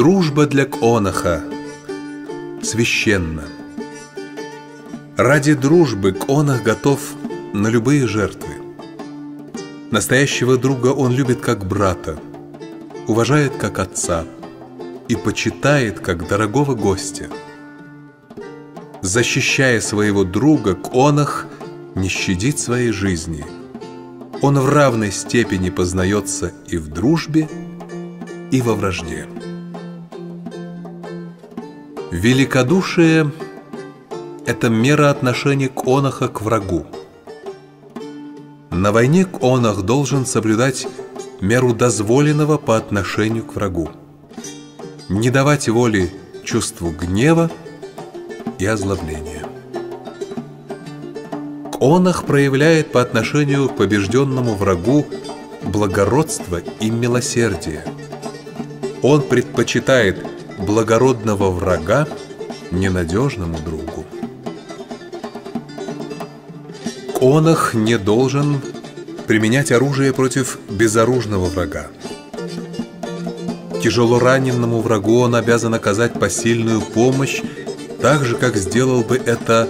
Дружба для Коноха священна. Ради дружбы Конох готов на любые жертвы. Настоящего друга он любит как брата, уважает как отца и почитает как дорогого гостя. Защищая своего друга, Конох не щадит своей жизни. Он в равной степени познается и в дружбе, и во вражде. Великодушие – это мера отношения Коноха к врагу. На войне Конох должен соблюдать меру дозволенного по отношению к врагу, не давать воли чувству гнева и озлобления. Конох проявляет по отношению к побежденному врагу благородство и милосердие. Он предпочитает благородного врага ненадежному другу. Конох не должен применять оружие против безоружного врага. Тяжело раненному врагу он обязан оказать посильную помощь, так же, как сделал бы это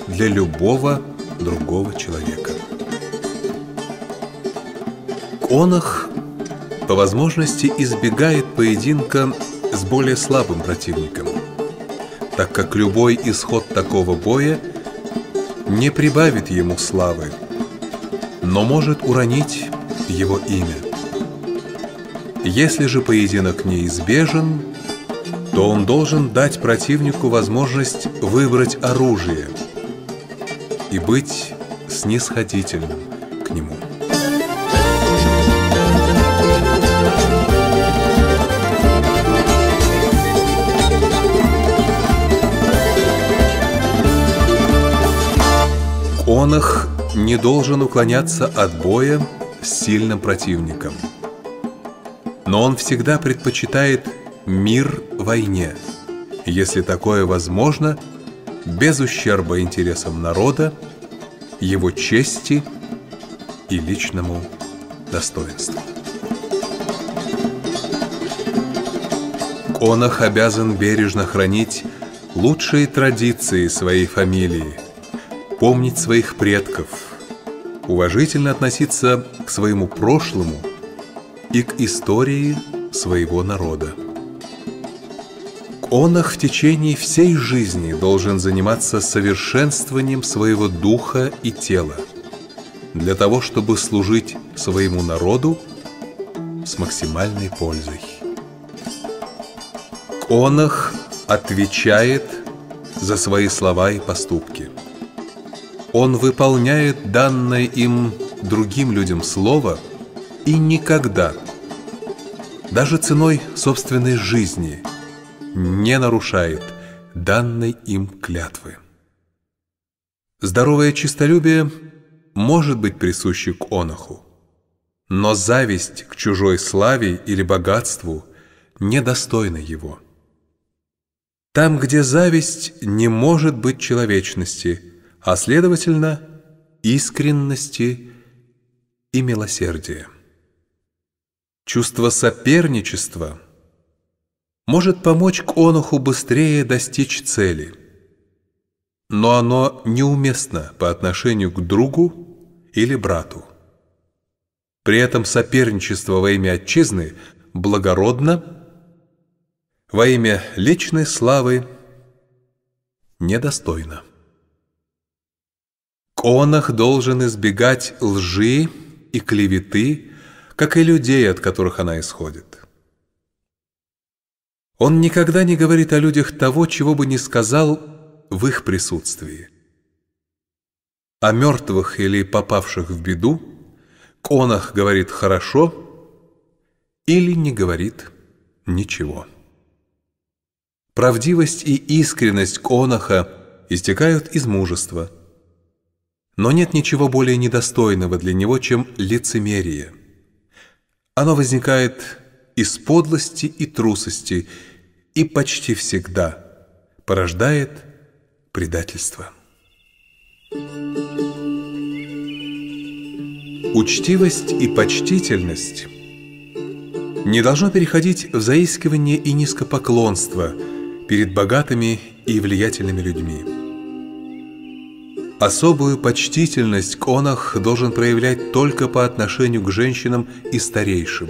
для любого другого человека. Конох по возможности избегает поединка с более слабым противником, так как любой исход такого боя не прибавит ему славы, но может уронить его имя. Если же поединок неизбежен, то он должен дать противнику возможность выбрать оружие и быть снисходительным к нему. Конох не должен уклоняться от боя с сильным противником, но он всегда предпочитает мир войне, если такое возможно, без ущерба интересам народа, его чести и личному достоинству. Конох обязан бережно хранить лучшие традиции своей фамилии, помнить своих предков, уважительно относиться к своему прошлому и к истории своего народа. Конох в течение всей жизни должен заниматься совершенствованием своего духа и тела для того, чтобы служить своему народу с максимальной пользой. Конох отвечает за свои слова и поступки. Он выполняет данное им другим людям слово и никогда, даже ценой собственной жизни, не нарушает данной им клятвы. Здоровое честолюбие может быть присуще Коноху, но зависть к чужой славе или богатству недостойна его. Там, где зависть, не может быть человечности, а следовательно, искренности и милосердия. Чувство соперничества может помочь Коноху быстрее достичь цели, но оно неуместно по отношению к другу или брату. При этом соперничество во имя отчизны благородно, во имя личной славы недостойно. Конох должен избегать лжи и клеветы, как и людей, от которых она исходит. Он никогда не говорит о людях того, чего бы не сказал в их присутствии. О мертвых или попавших в беду Конох говорит хорошо или не говорит ничего. Правдивость и искренность Коноха истекают из мужества, но нет ничего более недостойного для него, чем лицемерие. Оно возникает из подлости и трусости и почти всегда порождает предательство. Учтивость и почтительность не должно переходить в заискивание и низкопоклонство перед богатыми и влиятельными людьми. Особую почтительность конах должен проявлять только по отношению к женщинам и старейшим.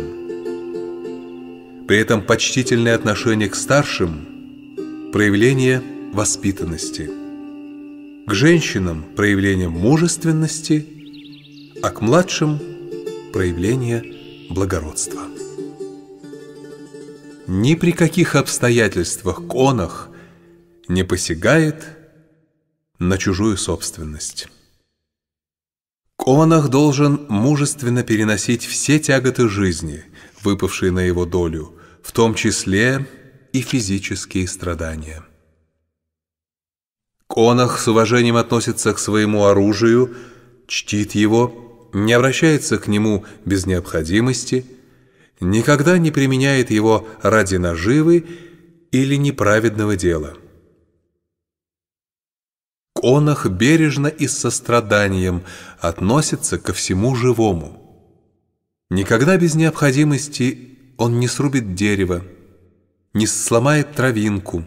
При этом почтительное отношение к старшим – проявление воспитанности, к женщинам – проявление мужественности, а к младшим – проявление благородства. Ни при каких обстоятельствах конах не посягает на чужую собственность. Конах должен мужественно переносить все тяготы жизни, выпавшие на его долю, в том числе и физические страдания. Конах с уважением относится к своему оружию, чтит его, не обращается к нему без необходимости, никогда не применяет его ради наживы или неправедного дела. Конах бережно и с состраданием относится ко всему живому. Никогда без необходимости он не срубит дерево, не сломает травинку,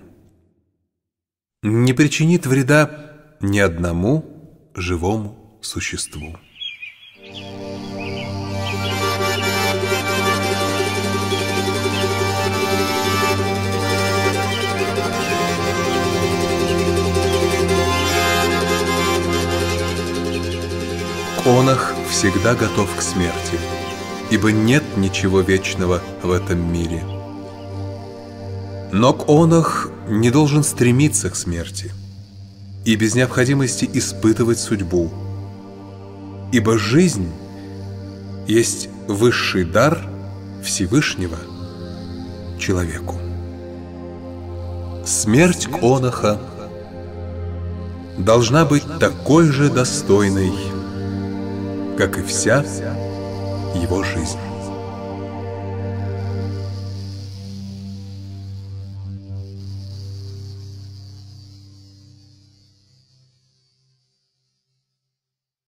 не причинит вреда ни одному живому существу. Конах всегда готов к смерти, ибо нет ничего вечного в этом мире. Но конах не должен стремиться к смерти и без необходимости испытывать судьбу, ибо жизнь есть высший дар Всевышнего человеку. Смерть конаха должна быть такой же достойной, как и вся его жизнь.